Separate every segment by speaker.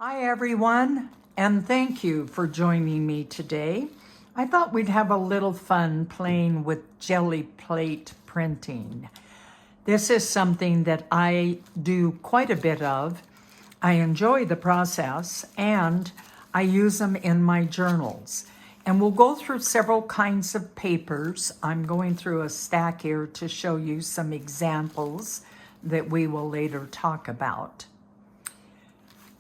Speaker 1: Hi everyone, and thank you for joining me today. I thought we'd have a little fun playing with jelly plate printing. This is something that I do quite a bit of. I enjoy the process and I use them in my journals. And we'll go through several kinds of papers. I'm going through a stack here to show you some examples that we will later talk about.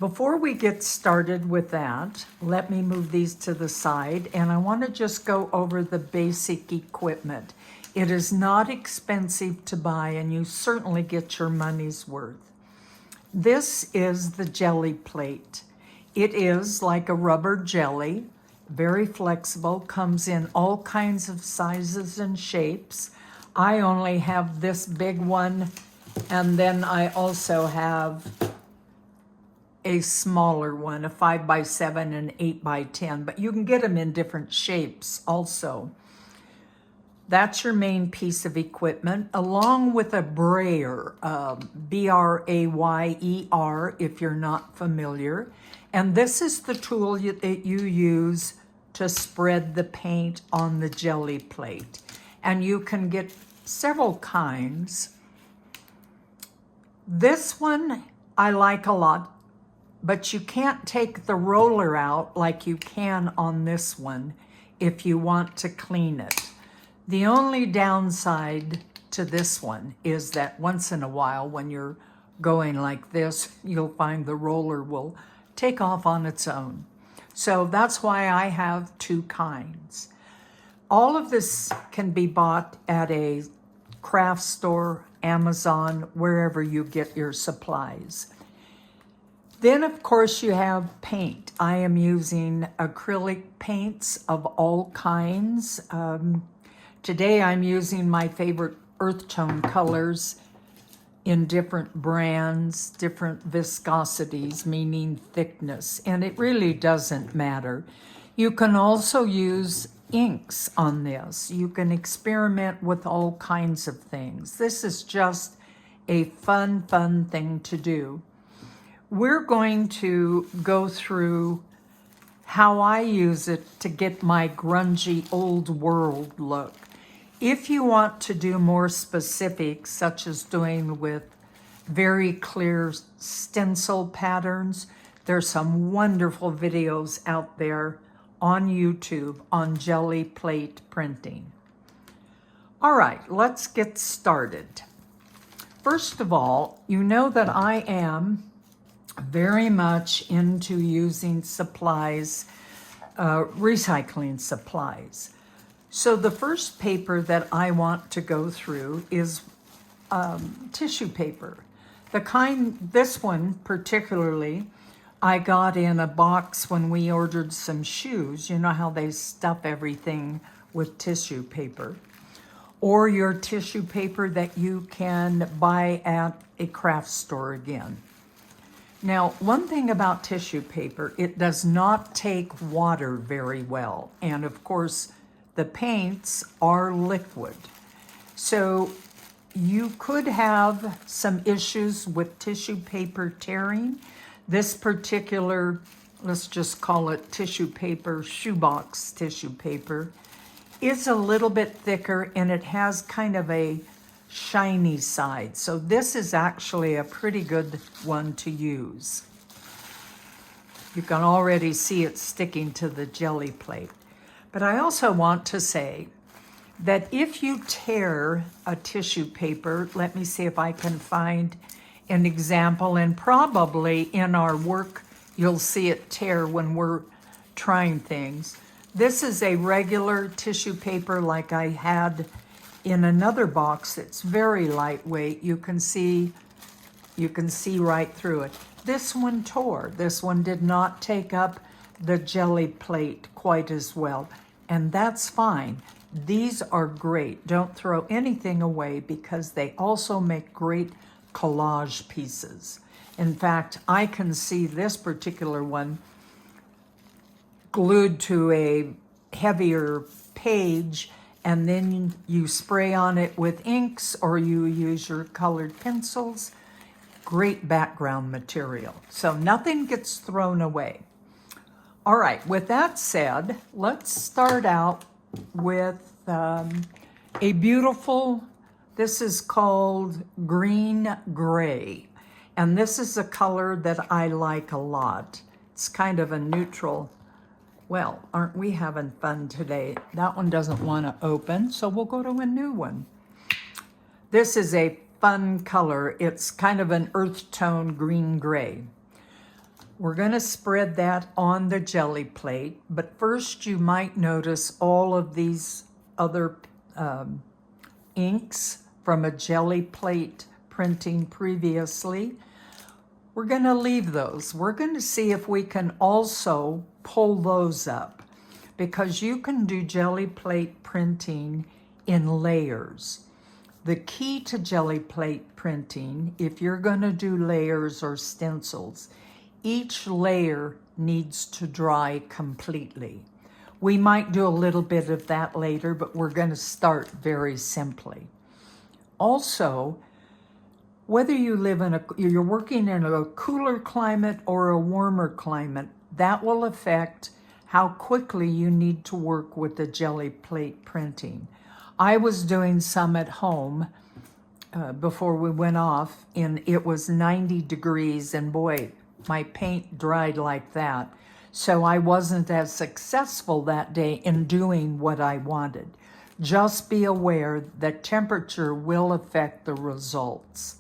Speaker 1: Before we get started with that, let me move these to the side, and I want to just go over the basic equipment. It is not expensive to buy, and you certainly get your money's worth. This is the jelly plate. It is like a rubber jelly, very flexible, comes in all kinds of sizes and shapes. I only have this big one, and then I also have a smaller one, a 5x7 and 8x10, but you can get them in different shapes also. That's your main piece of equipment, along with a brayer, B-R-A-Y-E-R, if you're not familiar. And this is the tool that you use to spread the paint on the jelly plate. And you can get several kinds. This one I like a lot, but you can't take the roller out like you can on this one if you want to clean it. The only downside to this one is that once in a while when you're going like this, you'll find the roller will take off on its own. So that's why I have two kinds. All of this can be bought at a craft store, Amazon, wherever you get your supplies. Then, of course, you have paint. I am using acrylic paints of all kinds. Today, I'm using my favorite earth tone colors in different brands, different viscosities, meaning thickness, and it really doesn't matter. You can also use inks on this. You can experiment with all kinds of things. This is just a fun thing to do. We're going to go through how I use it to get my grungy old world look. If you want to do more specifics, such as doing with very clear stencil patterns, there's some wonderful videos out there on YouTube on jelly plate printing. All right, let's get started. First of all, you know that I am very much into using supplies, recycling supplies. So the first paper that I want to go through is tissue paper. The kind, this one particularly, I got in a box when we ordered some shoes. You know how they stuff everything with tissue paper. Or your tissue paper that you can buy at a craft store again. Now, one thing about tissue paper, it does not take water very well. And of course, the paints are liquid. So you could have some issues with tissue paper tearing. This particular, let's just call it tissue paper, shoebox tissue paper, is a little bit thicker and it has kind of a shiny side. So this is actually a pretty good one to use. You can already see it sticking to the jelly plate. But I also want to say that if you tear a tissue paper, let me see if I can find an example, and probably in our work you'll see it tear when we're trying things. This is a regular tissue paper like I had in another box that's very lightweight. You can see right through it. This one tore. This one did not take up the jelly plate quite as well, and that's fine. These are great. Don't throw anything away because they also make great collage pieces. In fact, I can see this particular one glued to a heavier page, and then you spray on it with inks or you use your colored pencils. great background material. So nothing gets thrown away. All right, with that said, let's start out with a beautiful, this is called green gray. And this is a color that I like a lot. It's kind of a neutral. Well, aren't we having fun today? That one doesn't want to open, so we'll go to a new one. This is a fun color. It's kind of an earth tone green gray. We're going to spread that on the jelly plate, but first you might notice all of these other inks from a jelly plate printing previously. We're going to leave those. We're going to see if we can also pull those up, because you can do jelly plate printing in layers. The key to jelly plate printing, if you're going to do layers or stencils, each layer needs to dry completely. We might do a little bit of that later, but we're going to start very simply. Also, whether you live in you're working in a cooler climate or a warmer climate, that will affect how quickly you need to work with the jelly plate printing. I was doing some at home before we went off, and it was 90 degrees, and boy, my paint dried like that. So I wasn't as successful that day in doing what I wanted. Just be aware that temperature will affect the results.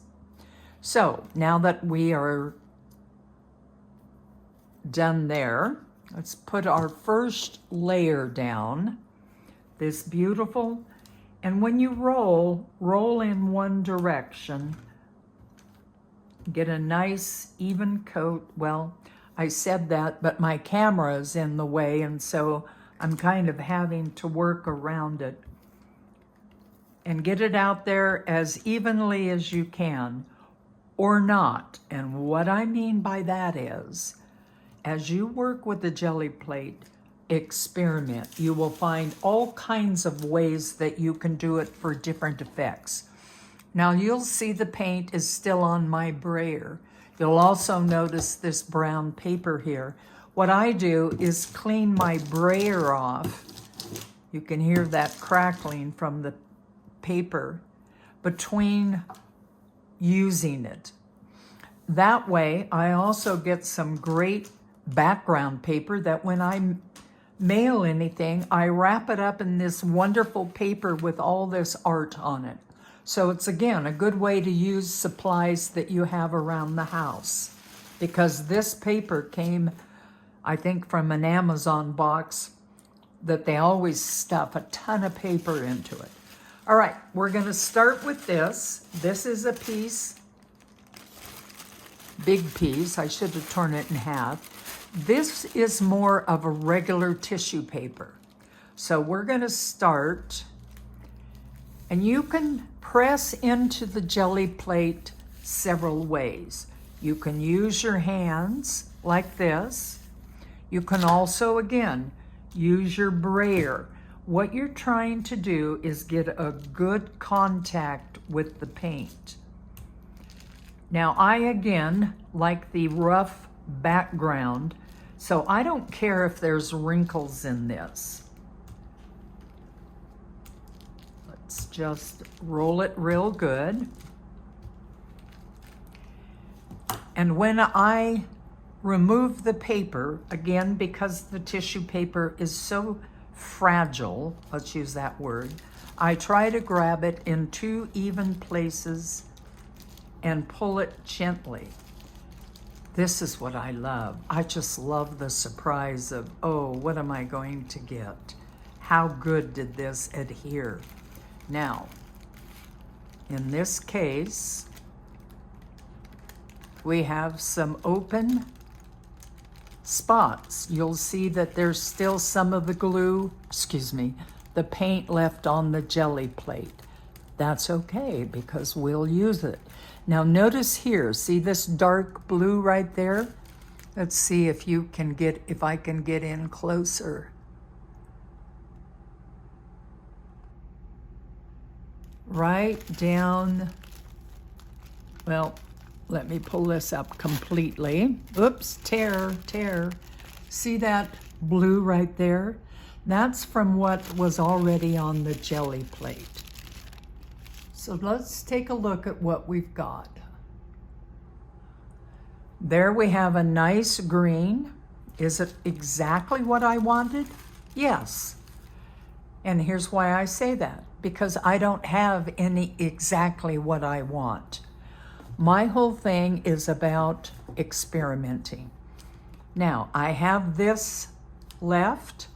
Speaker 1: So now that we are done there, let's put our first layer down. This beautiful, and when you roll in one direction. Get a nice even coat. Well, I said that, but my camera is in the way, and so I'm kind of having to work around it. And get it out there as evenly as you can, or not. And what I mean by that is, as you work with the jelly plate, experiment. You will find all kinds of ways that you can do it for different effects. Now you'll see the paint is still on my brayer. You'll also notice this brown paper here. What I do is clean my brayer off. You can hear that crackling from the paper between using it. That way, I also get some great background paper that when I mail anything, I wrap it up in this wonderful paper with all this art on it. So it's, again, a good way to use supplies that you have around the house, because this paper came, I think, from an Amazon box that they always stuff a ton of paper into it. All right, we're going to start with this. This is a piece, big piece. I should have torn it in half. This is more of a regular tissue paper. So we're going to start, and you can press into the jelly plate several ways. You can use your hands like this. You can also, again, use your brayer. What you're trying to do is get a good contact with the paint. Now, I, again, like the rough background, so I don't care if there's wrinkles in this. Let's just roll it real good. And when I remove the paper, again, because the tissue paper is so fragile, let's use that word, I try to grab it in two even places and pull it gently. This is what I love. I just love the surprise of, oh, what am I going to get? How good did this adhere? Now, in this case, we have some open spots. You'll see that there's still some of the glue, the paint left on the jelly plate. That's okay, because we'll use it. Now notice here, see this dark blue right there? Let's see if I can get in closer. Right down, well, let me pull this up completely. Oops, tear. See that blue right there? That's from what was already on the Gelli plate. So let's take a look at what we've got. There we have a nice green. Is it exactly what I wanted? Yes. And here's why I say that. Because I don't have any exactly what I want. My whole thing is about experimenting. Now, I have this left.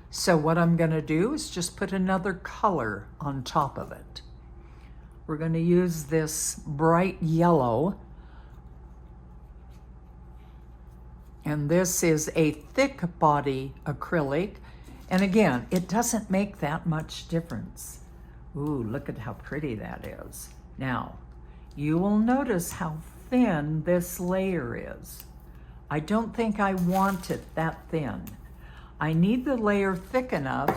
Speaker 1: So what I'm going to do is just put another color on top of it. We're going to use this bright yellow. And this is a thick body acrylic. And again, it doesn't make that much difference. Ooh, look at how pretty that is. Now, you will notice how thin this layer is. I don't think I want it that thin. I need the layer thick enough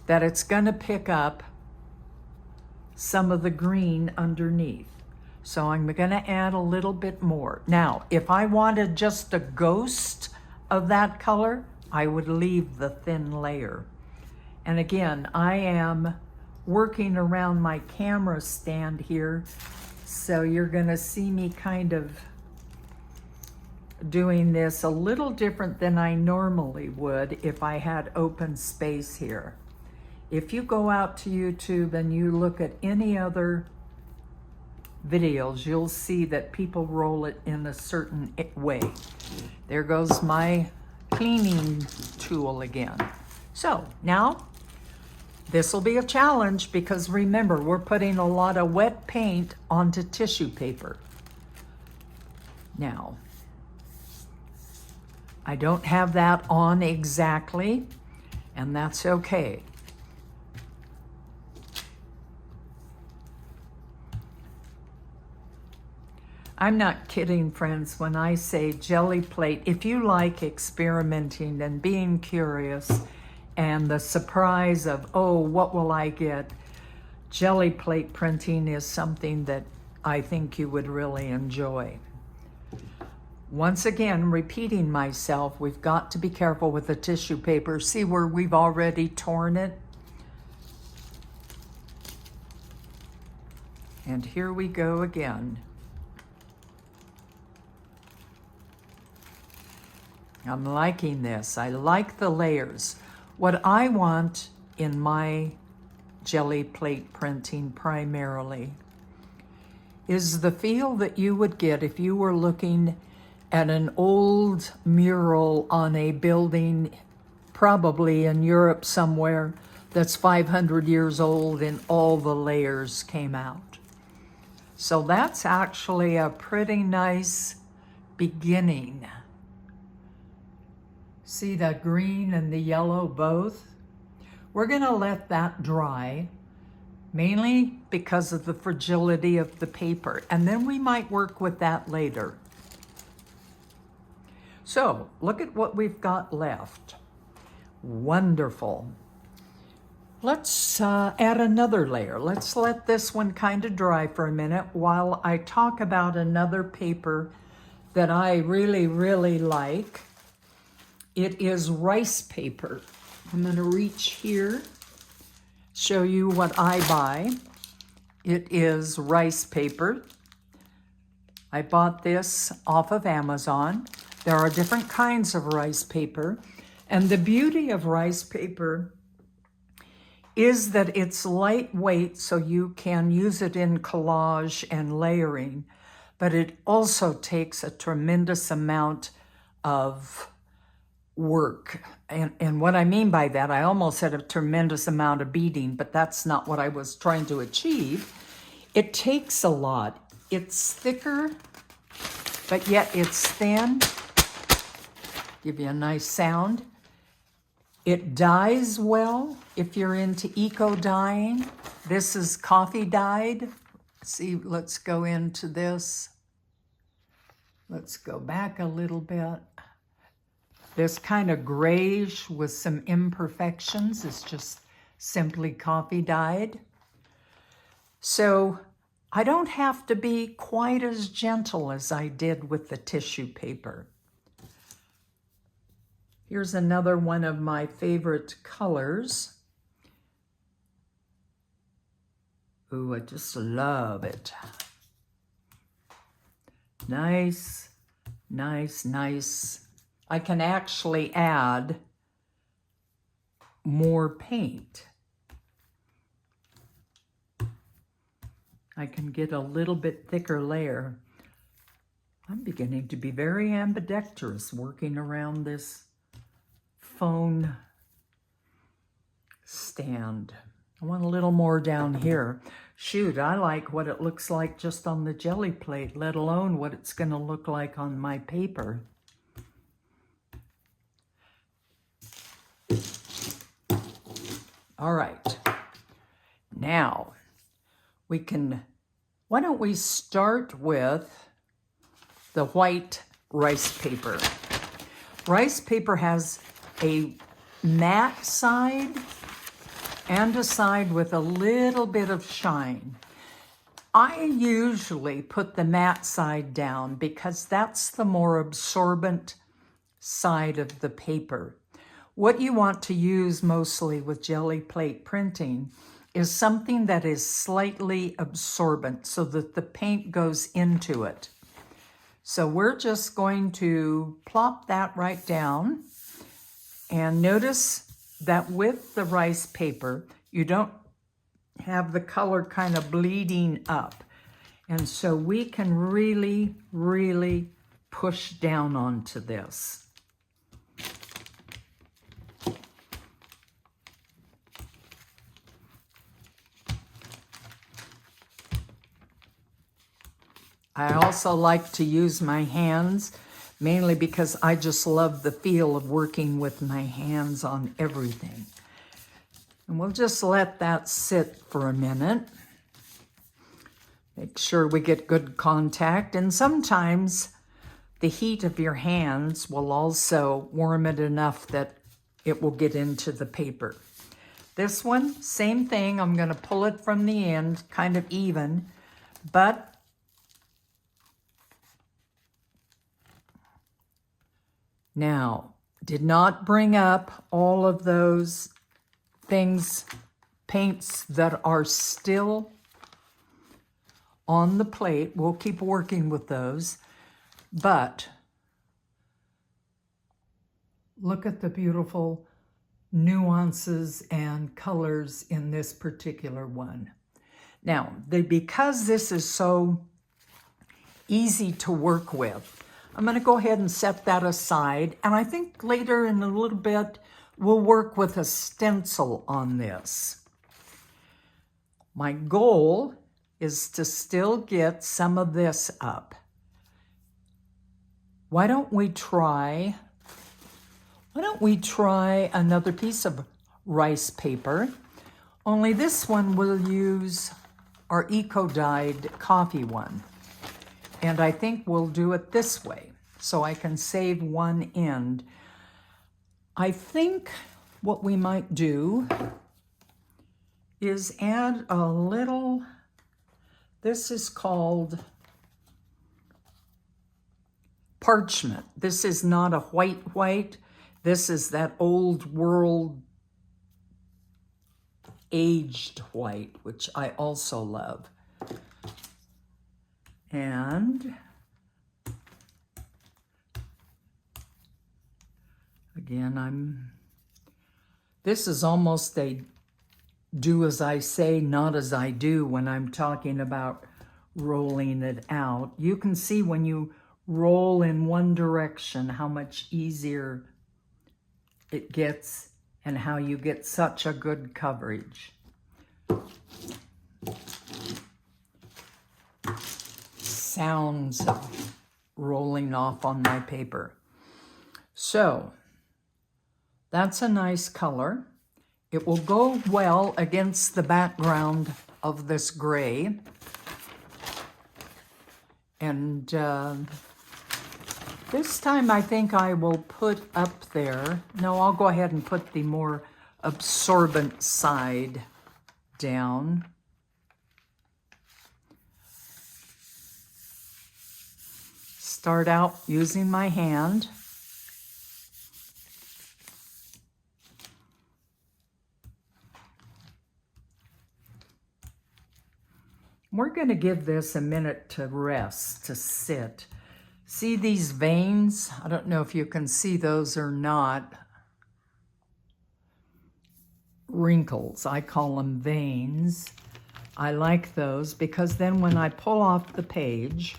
Speaker 1: that it's going to pick up some of the green underneath. So I'm going to add a little bit more. Now, if I wanted just a ghost of that color, I would leave the thin layer. And again, I am working around my camera stand here, so you're going to see me kind of doing this a little different than I normally would if I had open space here. If you go out to YouTube and you look at any other videos, you'll see that people roll it in a certain way. There goes my cleaning tool again. So now this will be a challenge because remember, we're putting a lot of wet paint onto tissue paper. Now, I don't have that on exactly, and that's okay. I'm not kidding, friends, when I say Gelli plate. If you like experimenting and being curious and the surprise of, oh, what will I get? Gelli plate printing is something that I think you would really enjoy. Once again, repeating myself, we've got to be careful with the tissue paper. See where we've already torn it? And here we go again. I'm liking this. I like the layers. What I want in my Gelli plate printing primarily is the feel that you would get if you were looking at an old mural on a building, probably in Europe somewhere, that's 500 years old and all the layers came out. So that's actually a pretty nice beginning. See the green and the yellow both? We're going to let that dry, mainly because of the fragility of the paper, and then we might work with that later. So look at what we've got left. Wonderful. Let's add another layer. Let's let this one kind of dry for a minute while I talk about another paper that I really, really like. It is rice paper. I'm going to reach here, show you what I buy. It is rice paper. I bought this off of Amazon. There are different kinds of rice paper. And the beauty of rice paper is that it's lightweight, so you can use it in collage and layering, but it also takes a tremendous amount of work. And what I mean by that, I almost said a tremendous amount of beating, but that's not what I was trying to achieve. It takes a lot. It's thicker, but yet it's thin. Give you a nice sound. It dyes well if you're into eco dyeing. This is coffee dyed. See, let's go into this. Let's go back a little bit. This kind of grayish with some imperfections is just simply coffee dyed. So I don't have to be quite as gentle as I did with the tissue paper. Here's another one of my favorite colors. Ooh, I just love it. Nice, nice, nice. I can actually add more paint. I can get a little bit thicker layer. I'm beginning to be very ambidextrous working around this phone stand. I want a little more down here. Shoot, I like what it looks like just on the Gelli plate, let alone what it's going to look like on my paper. All right. Now, why don't we start with the white rice paper. Rice paper has a matte side and a side with a little bit of shine. I usually put the matte side down because that's the more absorbent side of the paper. What you want to use mostly with Gelli plate printing is something that is slightly absorbent so that the paint goes into it. So we're just going to plop that right down, and notice that with the rice paper, you don't have the color kind of bleeding up. And so we can really, really push down onto this. I also like to use my hands, mainly because I just love the feel of working with my hands on everything. And we'll just let that sit for a minute. Make sure we get good contact. And sometimes the heat of your hands will also warm it enough that it will get into the paper. This one, same thing. I'm going to pull it from the end, kind of even, but now, did not bring up all of those things, paints that are still on the plate. We'll keep working with those, but look at the beautiful nuances and colors in this particular one. Now, because this is so easy to work with, I'm going to go ahead and set that aside, and I think later in a little bit we'll work with a stencil on this. My goal is to still get some of this up. Why don't we try another piece of rice paper, only this one will use our eco-dyed coffee one. And I think we'll do it this way, so I can save one end. I think what we might do is add a little, this is called parchment. This is not a white. This is that old world aged white, which I also love. And again, this is almost a do as I say, not as I do when I'm talking about rolling it out. You can see when you roll in one direction how much easier it gets and how you get such a good coverage. Sounds of rolling off on my paper. So that's a nice color. It will go well against the background of this gray. And this time I think I will put up there, no, I'll go ahead and put the more absorbent side down. start out using my hand. We're going to give this a minute to rest, to sit. See these veins? I don't know if you can see those or not. Wrinkles, I call them veins. I like those because then when I pull off the page,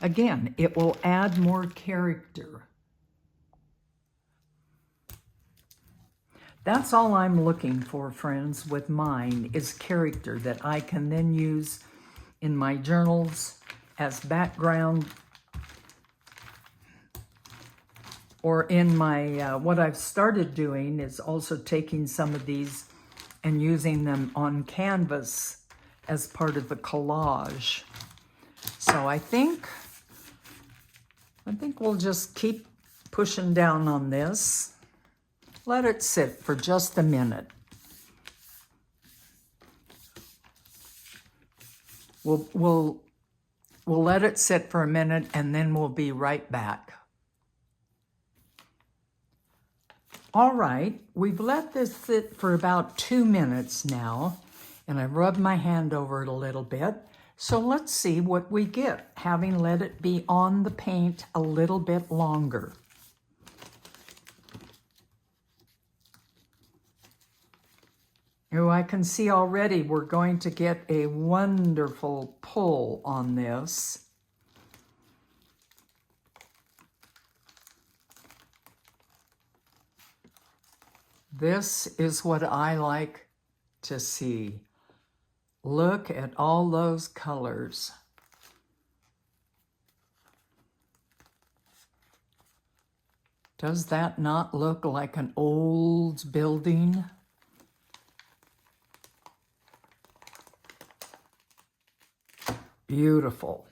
Speaker 1: again, it will add more character. That's all I'm looking for, friends, with mine is character that I can then use in my journals as background or in my, what I've started doing is also taking some of these and using them on canvas as part of the collage. So I think we'll just keep pushing down on this. Let it sit for just a minute. We'll let it sit for a minute and then we'll be right back. All right, we've let this sit for about 2 minutes now, and I've rubbed my hand over it a little bit. So let's see what we get, having let it be on the paint a little bit longer. Oh, I can see already we're going to get a wonderful pull on this. This is what I like to see. Look at all those colors. Does that not look like an old building? Beautiful.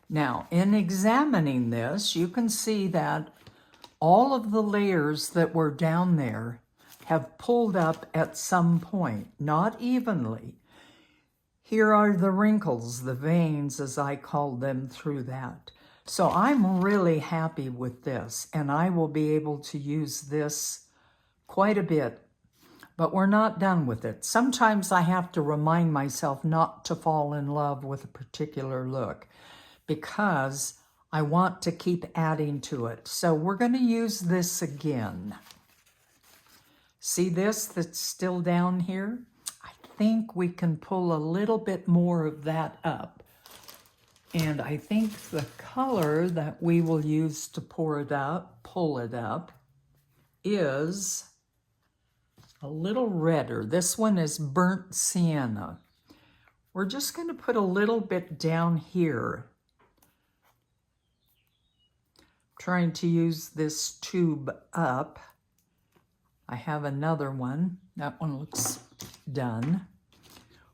Speaker 1: Now, in examining this, you can see that all of the layers that were down there have pulled up at some point, not evenly. Here are the wrinkles, the veins, as I call them, through that. So I'm really happy with this, and I will be able to use this quite a bit, but we're not done with it. Sometimes I have to remind myself not to fall in love with a particular look because I want to keep adding to it. So we're going to use this again. See this that's still down here? I think we can pull a little bit more of that up. And I think the color that we will use to pull it up, is a little redder. This one is burnt sienna. We're just going to put a little bit down here. Trying to use this tube up. I have another one. That one looks done.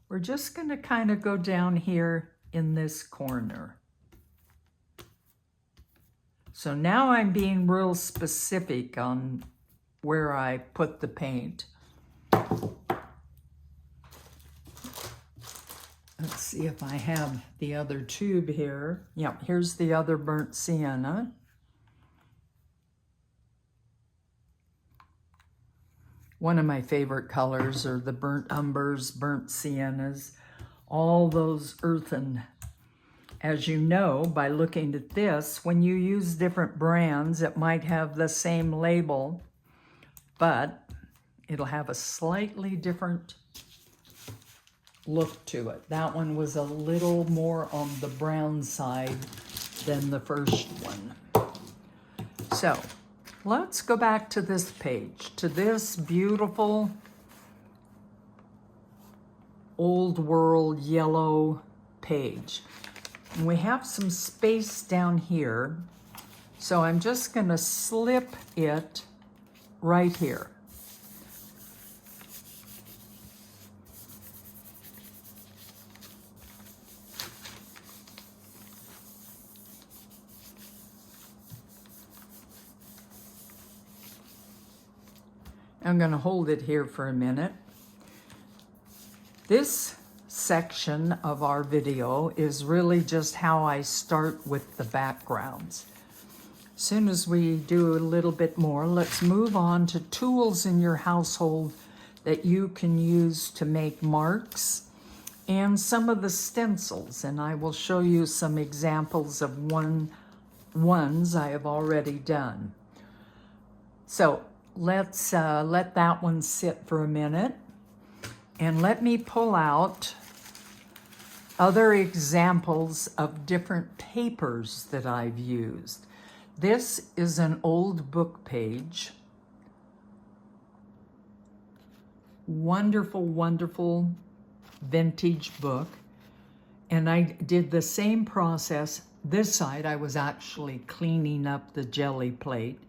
Speaker 1: We're just going to kind of go down here in this corner. So now I'm being real specific on where I put the paint. Let's see if I have the other tube here. Yeah, here's the other burnt sienna. One of my favorite colors are the burnt umbers, burnt siennas, all those earthen. As you know, by looking at this, when you use different brands, it might have the same label, but it'll have a slightly different look to it. That one was a little more on the brown side than the first one. So let's go back to this page, to this beautiful old world yellow page. And we have some space down here, so I'm just going to slip it right here. I'm going to hold it here for a minute. This section of our video is really just how I start with the backgrounds. As soon as we do a little bit more, let's move on to tools in your household that you can use to make marks and some of the stencils. And I will show you some examples of ones I have already done. So let's let that one sit for a minute. And let me pull out other examples of different papers that I've used. This is an old book page. Wonderful, wonderful vintage book. And I did the same process. This side, I was actually cleaning up the Gelli plate.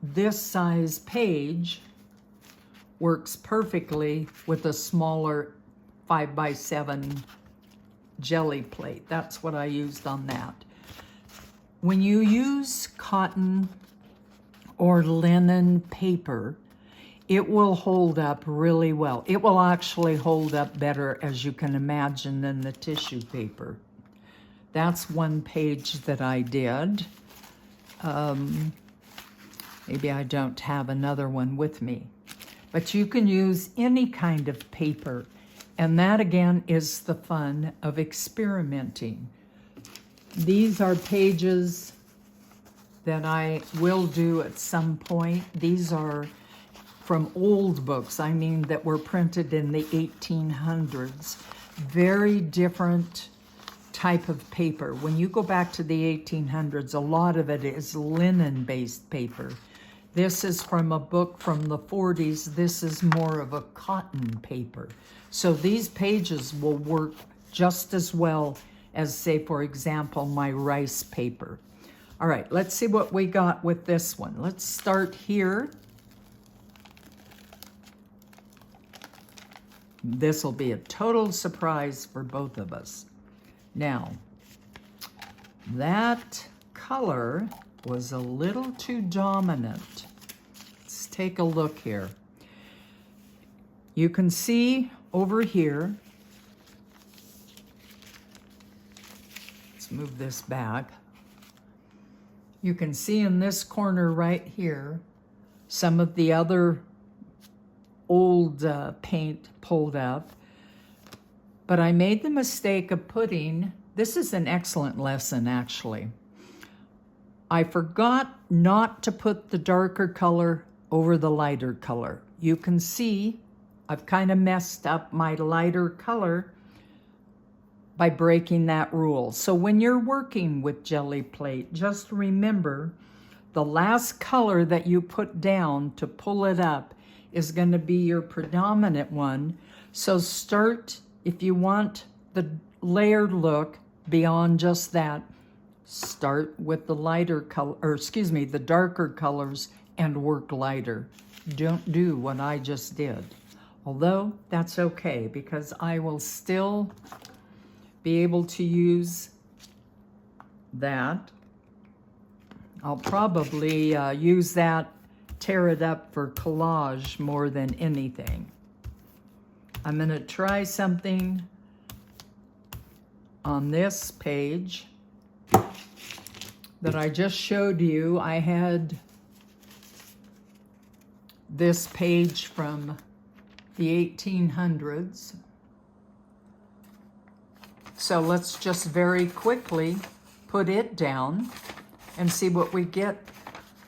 Speaker 1: This size page works perfectly with a smaller 5x7 Gelli plate. That's what I used on that. When you use cotton or linen paper, it will hold up really well. It will actually hold up better, as you can imagine, than the tissue paper. That's one page that I did. Maybe I don't have another one with me. But you can use any kind of paper. And that, again, is the fun of experimenting. These are pages that I will do at some point. These are from old books, I mean, that were printed in the 1800s. Very different type of paper. When you go back to the 1800s, a lot of it is linen-based paper. This is from a book from the 40s. This is more of a cotton paper. So these pages will work just as well as, say, for example, my rice paper. All right, let's see what we got with this one. Let's start here. This will be a total surprise for both of us. Now, that color was a little too dominant. Let's take a look here. You can see over here, let's move this back. You can see in this corner right here, some of the other old paint pulled up. But I made the mistake of putting, this is an excellent lesson actually. I forgot not to put the darker color over the lighter color. You can see I've kind of messed up my lighter color by breaking that rule. So when you're working with Gelli plate, just remember the last color that you put down to pull it up is going to be your predominant one. So start, if you want the layered look beyond just that, start with the lighter color, or excuse me, the darker colors and work lighter. Don't do what I just did. Although that's okay, because I will still be able to use that. I'll probably use that, tear it up for collage more than anything. I'm going to try something on this page that I just showed you. I had this page from the 1800s. So let's just very quickly put it down and see what we get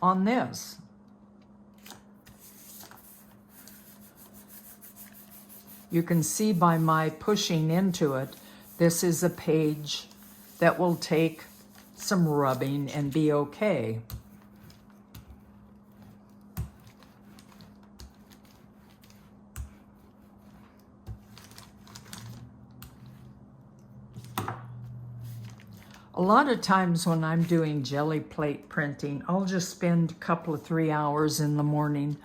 Speaker 1: on this. You can see by my pushing into it, this is a page that will take some rubbing and be okay. A lot of times when I'm doing Gelli plate printing, I'll just spend a couple of 3 hours in the morning,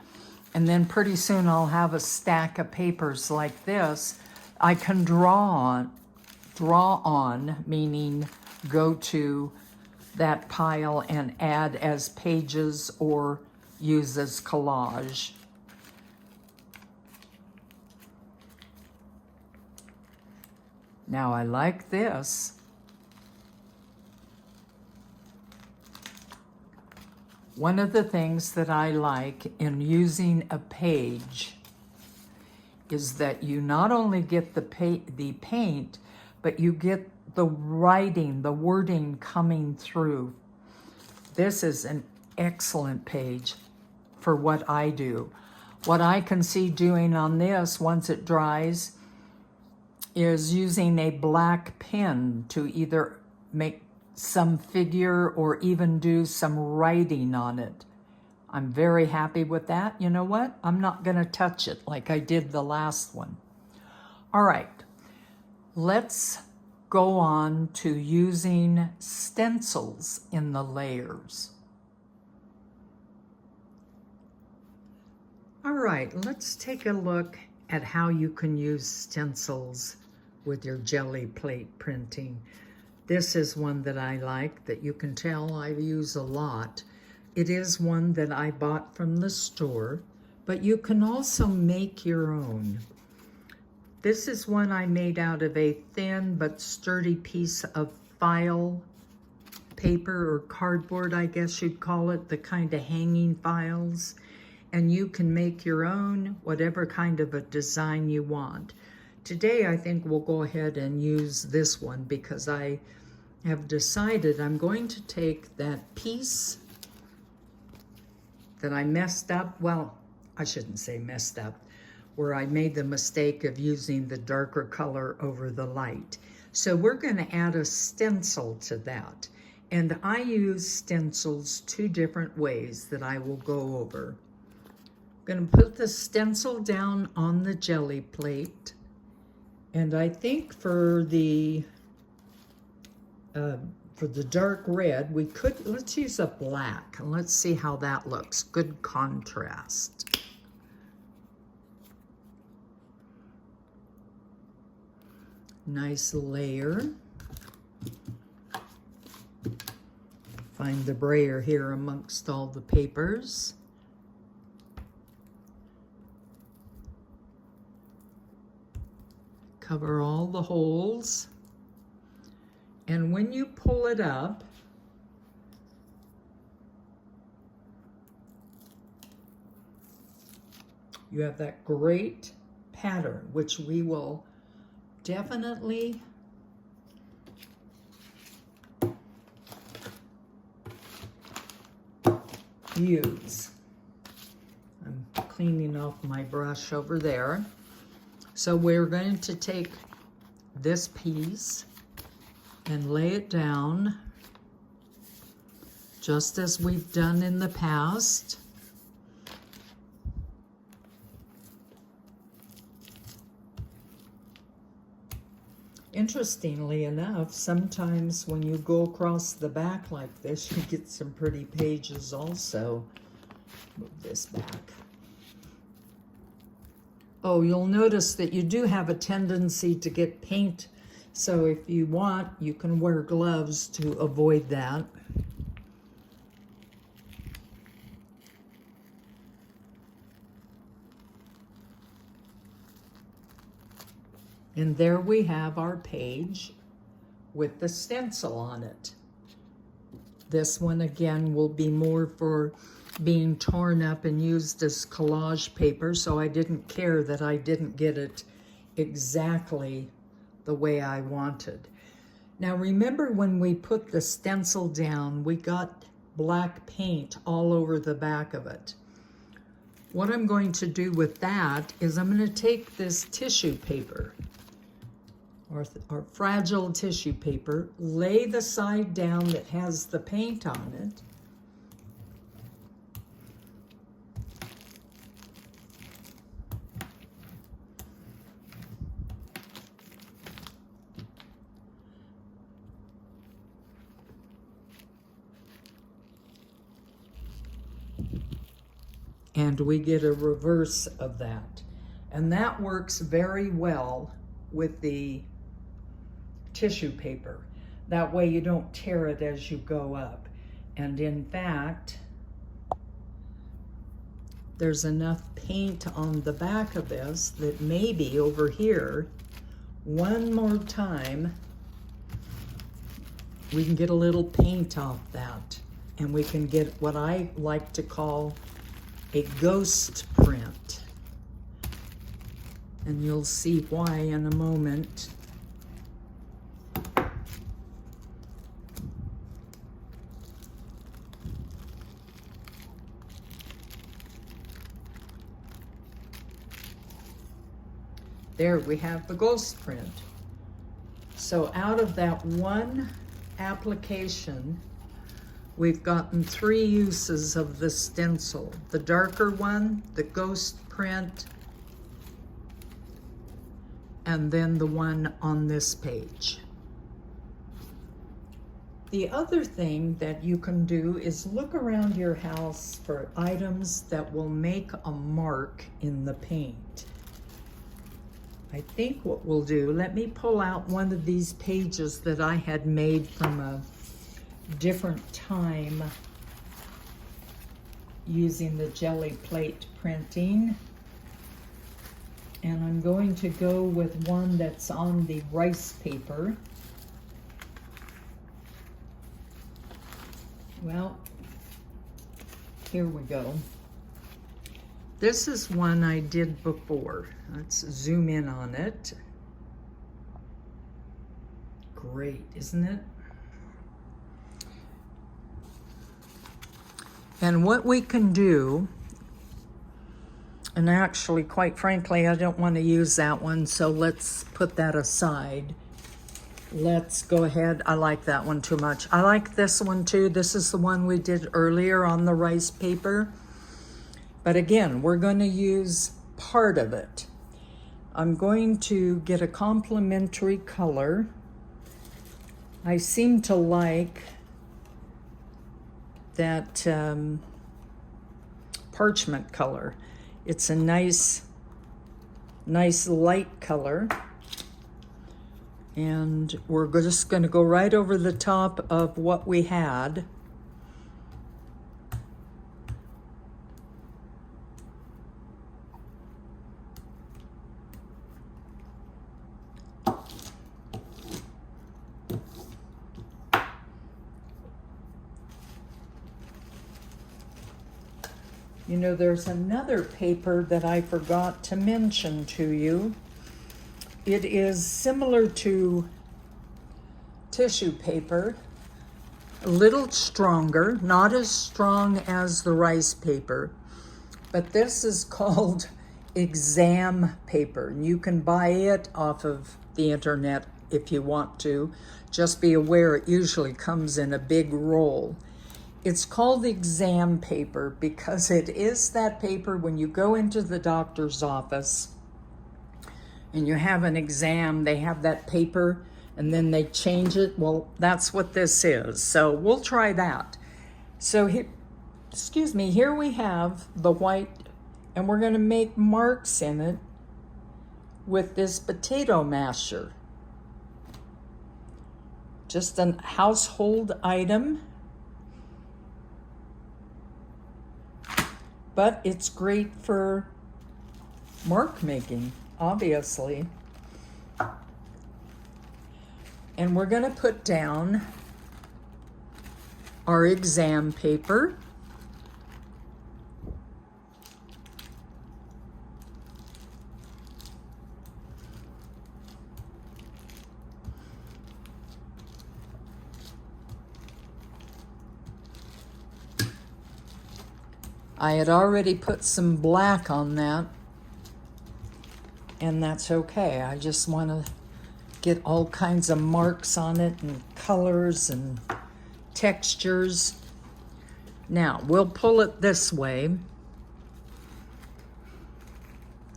Speaker 1: and then pretty soon I'll have a stack of papers like this I can draw on, meaning go to that pile and add as pages or use as collage. Now I like this. One of the things that I like in using a page is that you not only get the paint, but you get the writing, the wording coming through. This is an excellent page for what I do. What I can see doing on this once it dries is using a black pen to either make some figure or even do some writing on it. I'm very happy with that. You know what? I'm not going to touch it like I did the last one. All right, let's go on to using stencils in the layers. All right, let's take a look at how you can use stencils with your Gelli plate printing. This is one that I like, that you can tell I use a lot. It is one that I bought from the store, but you can also make your own. This is one I made out of a thin but sturdy piece of file paper or cardboard, I guess you'd call it, the kind of hanging files. And you can make your own, whatever kind of a design you want. Today, I think we'll go ahead and use this one because I have decided I'm going to take that piece that I messed up. Well, I shouldn't say messed up, where I made the mistake of using the darker color over the light. So we're going to add a stencil to that. And I use stencils two different ways that I will go over. I'm going to put the stencil down on the Gelli plate. And I think for the dark red, let's use a black and let's see how that looks. Good contrast. Nice layer. Find the brayer here amongst all the papers. Cover all the holes. And when you pull it up, you have that great pattern, which we will definitely use. I'm cleaning off my brush over there. So we're going to take this piece and lay it down just as we've done in the past. Interestingly enough, sometimes when you go across the back like this, you get some pretty pages also. Move this back. Oh, you'll notice that you do have a tendency to get paint, so if you want, you can wear gloves to avoid that. And there we have our page with the stencil on it. This one again will be more for being torn up and used as collage paper, so I didn't care that I didn't get it exactly the way I wanted. Now remember when we put the stencil down, we got black paint all over the back of it. What I'm going to do with that is I'm going to take this tissue paper, or fragile tissue paper, lay the side down that has the paint on it, and we get a reverse of that. And that works very well with the tissue paper. That way you don't tear it as you go up. And in fact, there's enough paint on the back of this that maybe over here one more time, we can get a little paint off that, and we can get what I like to call a ghost print. And you'll see why in a moment. There we have the ghost print. So out of that one application, we've gotten 3 uses of the stencil. The darker one, the ghost print, and then the one on this page. The other thing that you can do is look around your house for items that will make a mark in the paint. I think what we'll do, let me pull out one of these pages that I had made from a different time using the Gelli plate printing. And I'm going to go with one that's on the rice paper. Well, here we go. This is one I did before. Let's zoom in on it. Great, isn't it? And what we can do, and actually, quite frankly, I don't want to use that one, so let's put that aside. Let's go ahead. I like that one too much. I like this one too. This is the one we did earlier on the rice paper. But again, we're going to use part of it. I'm going to get a complementary color. I seem to like that parchment color. It's a nice light color. And we're just going to go right over the top of what we had. You know, there's another paper that I forgot to mention to you. It is similar to tissue paper, a little stronger, not as strong as the rice paper, but this is called exam paper. And you can buy it off of the internet if you want to. Just be aware it usually comes in a big roll. It's called exam paper because it is that paper when you go into the doctor's office and you have an exam, they have that paper and then they change it. Well, that's what this is. So we'll try that. So here, here we have the white, and we're going to make marks in it with this potato masher. Just a household item. But it's great for mark making, obviously. And we're going to put down our exam paper. I had already put some black on that, and that's okay. I just want to get all kinds of marks on it and colors and textures. Now, we'll pull it this way,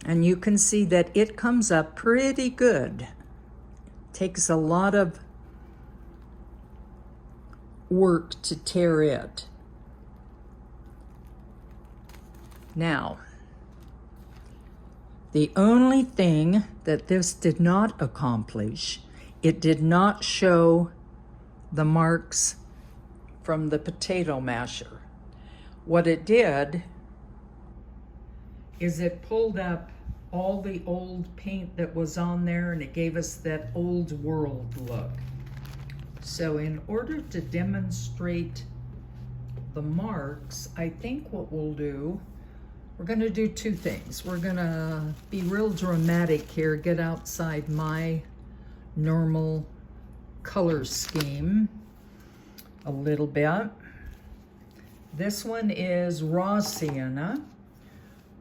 Speaker 1: and you can see that it comes up pretty good. Takes a lot of work to tear it. Now, the only thing that this did not accomplish, it did not show the marks from the potato masher. What it did is it pulled up all the old paint that was on there, and it gave us that old world look. So in order to demonstrate the marks, I think what we'll do, we're gonna do two things. We're gonna be real dramatic here, get outside my normal color scheme a little bit. This one is raw sienna.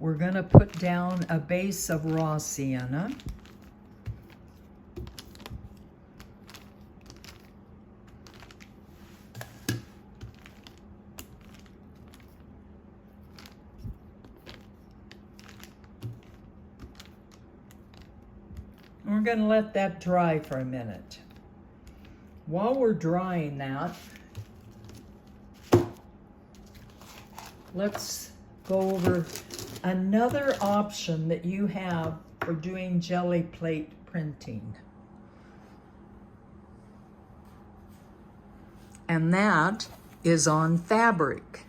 Speaker 1: We're gonna put down a base of raw sienna. We're going to let that dry for a minute. While we're drying that, let's go over another option that you have for doing jelly plate printing. And that is on fabric.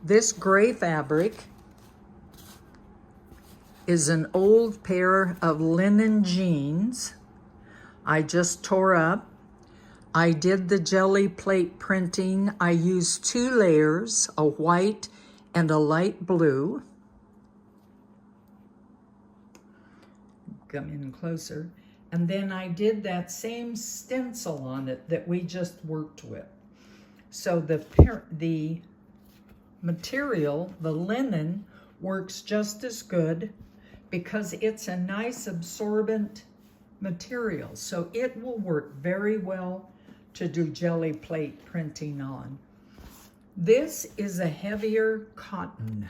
Speaker 1: This gray fabric is an old pair of linen jeans I just tore up. I did the jelly plate printing. I used 2 layers, a white and a light blue. Come in closer. And then I did that same stencil on it that we just worked with. So the material, the linen, works just as good because it's a nice absorbent material. So it will work very well to do jelly plate printing on. This is a heavier cotton.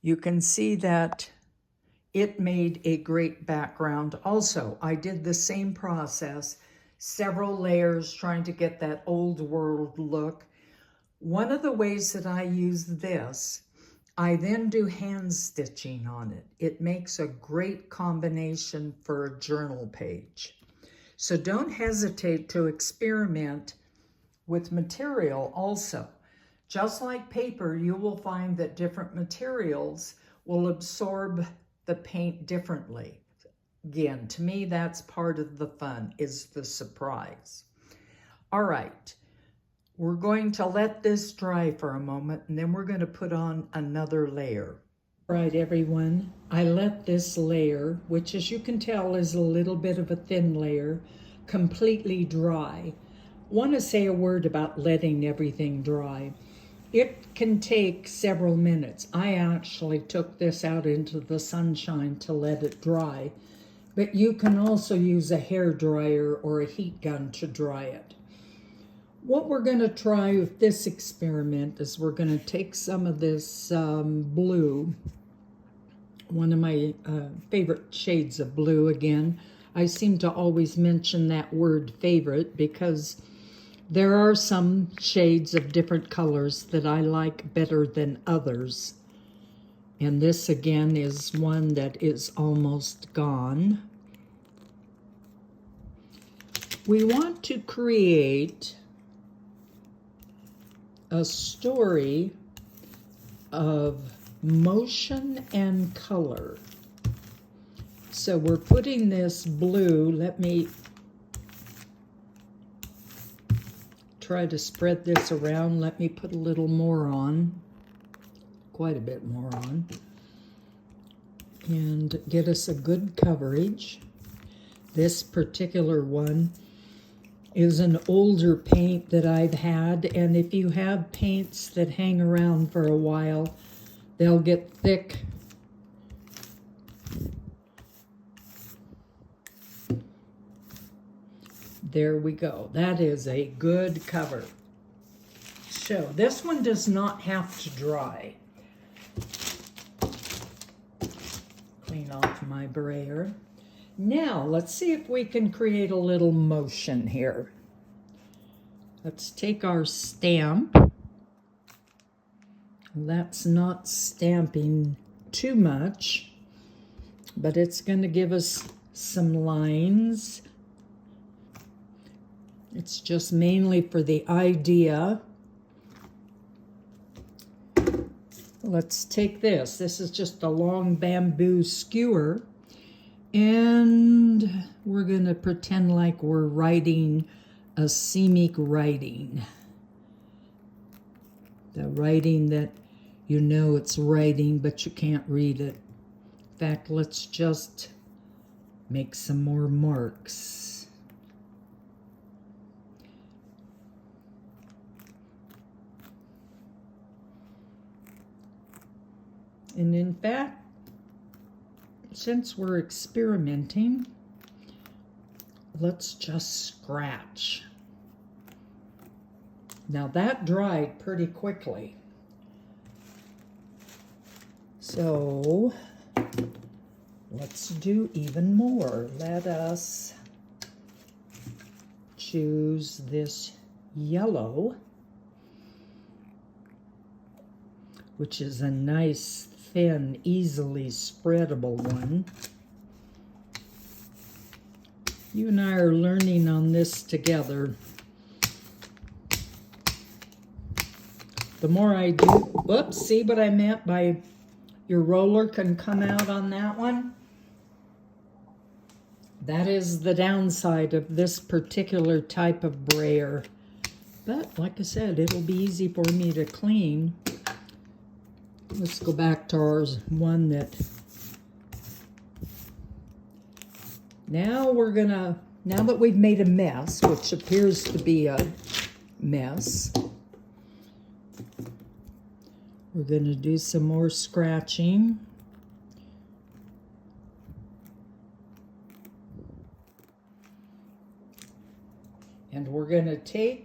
Speaker 1: You can see that it made a great background. Also, I did the same process, several layers trying to get that old world look. One of the ways that I use this, I then do hand stitching on it. It makes a great combination for a journal page. So don't hesitate to experiment with material also. Just like paper, you will find that different materials will absorb the paint differently. Again, to me, that's part of the fun, is the surprise. All right, we're going to let this dry for a moment, and then we're going to put on another layer. All right, everyone, I let this layer, which as you can tell is a little bit of a thin layer, completely dry. I want to say a word about letting everything dry. It can take several minutes. I actually took this out into the sunshine to let it dry, but you can also use a hair dryer or a heat gun to dry it. What we're going to try with this experiment is we're going to take some of this blue, one of my favorite shades of blue. Again, I seem to always mention that word favorite because there are some shades of different colors that I like better than others. And this again is one that is almost gone. We want to create a story of motion and color. So we're putting this blue, let me try to spread this around. Let me put a little more on, quite a bit more on, and get us a good coverage. This particular one is an older paint that I've had, and if you have paints that hang around for a while, they'll get thick. There we go. That is a good cover. So this one does not have to dry. Clean off my brayer. Now let's see if we can create a little motion here. Let's take our stamp. That's not stamping too much, but it's going to give us some lines. It's just mainly for the idea. let's take this. This is just a long bamboo skewer, and we're going to pretend like we're writing a scenic writing. The writing that you know it's writing, but you can't read it. In fact, let's just make some more marks. And in fact, since we're experimenting, let's just scratch. Now that dried pretty quickly. So let's do even more. Let us choose this yellow, which is a nice, thin, easily spreadable one. You and I are learning on this together. The more I do, whoops, see what I meant by your roller can come out on that one? That is the downside of this particular type of brayer. But like I said, it'll be easy for me to clean. Let's go back to ours, one that... Now that we've made a mess, which appears to be a mess, we're going to do some more scratching. And we're going to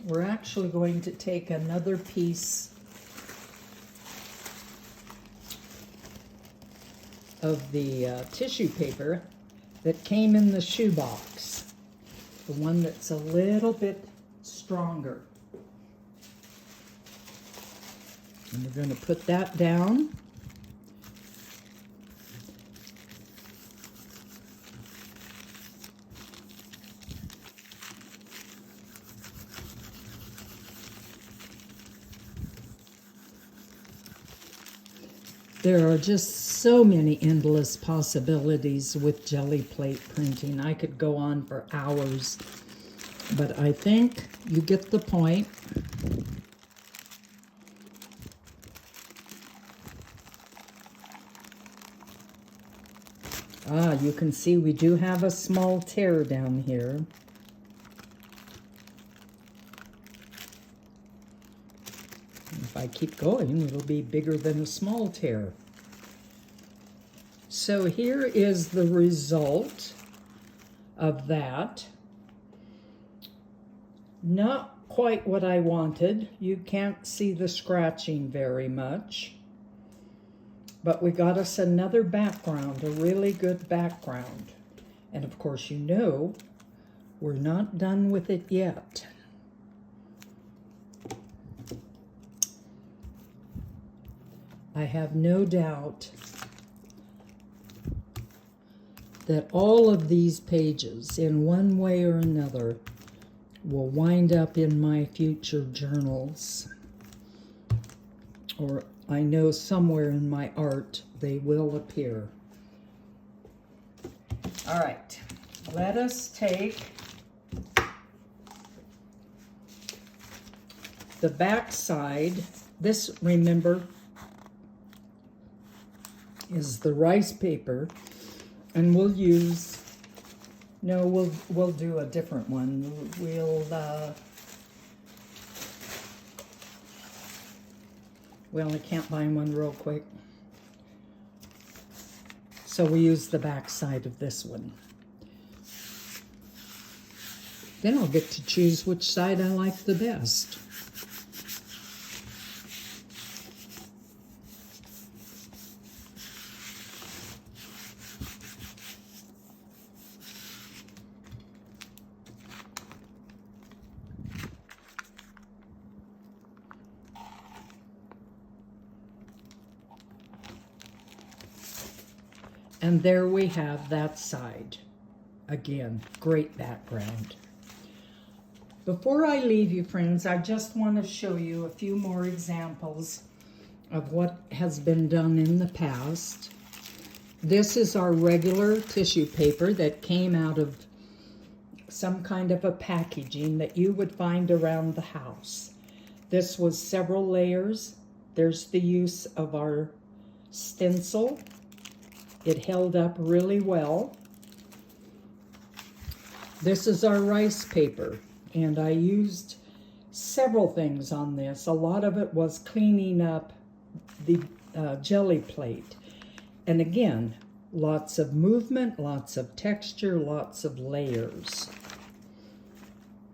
Speaker 1: we're actually going to take another piece of the tissue paper that came in the shoebox, the one that's a little bit stronger. And we're going to put that down. There are just so many endless possibilities with jelly plate printing. I could go on for hours, but I think you get the point. You can see we do have a small tear down here. If I keep going, it'll be bigger than a small tear. So here is the result of that. Not quite what I wanted. You can't see the scratching very much. But we got us another background, a really good background. And of course, you know, we're not done with it yet. I have no doubt that all of these pages, in one way or another, will wind up in my future journals. Or I know somewhere in my art they will appear. All right, let us take the back side. This, remember, is the rice paper, and we'll use, no, we'll do a different one. Well, I can't find one real quick. So we use the back side of this one. Then I'll get to choose which side I like the best. And there we have that side. Again, great background. Before I leave you, friends, I just want to show you a few more examples of what has been done in the past. This is our regular tissue paper that came out of some kind of a packaging that you would find around the house. This was several layers. There's the use of our stencil. It held up really well. This is our rice paper, and I used several things on this. A lot of it was cleaning up the jelly plate. And again, lots of movement, lots of texture, lots of layers.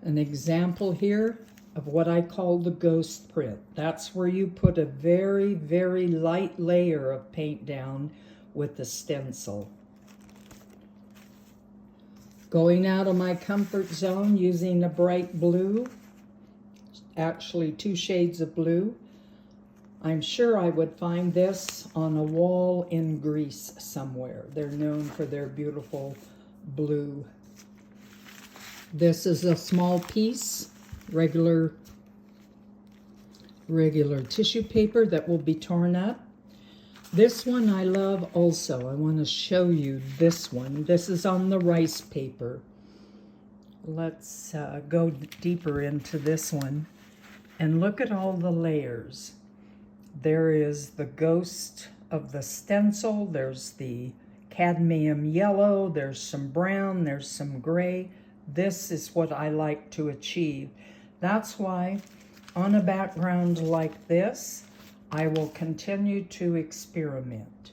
Speaker 1: An example here of what I call the ghost print. That's where you put a very, very light layer of paint down with the stencil. Going out of my comfort zone using a bright blue, actually 2 shades of blue. I'm sure I would find this on a wall in Greece somewhere. They're known for their beautiful blue. This is a small piece, regular tissue paper that will be torn up. This one I love also. I want to show you this one. This is on the rice paper. Let's go deeper into this one and look at all the layers. There is the ghost of the stencil. There's the cadmium yellow. There's some brown. There's some gray. This is what I like to achieve. That's why on a background like this, I will continue to experiment.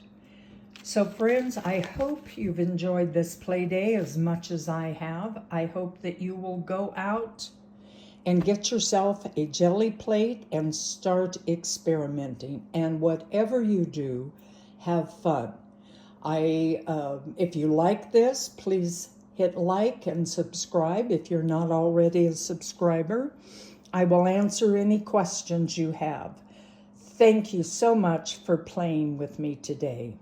Speaker 1: So friends, I hope you've enjoyed this play day as much as I have. I hope that you will go out and get yourself a jelly plate and start experimenting. And whatever you do, have fun. If you like this, please hit like and subscribe if you're not already a subscriber. I will answer any questions you have. Thank you so much for playing with me today.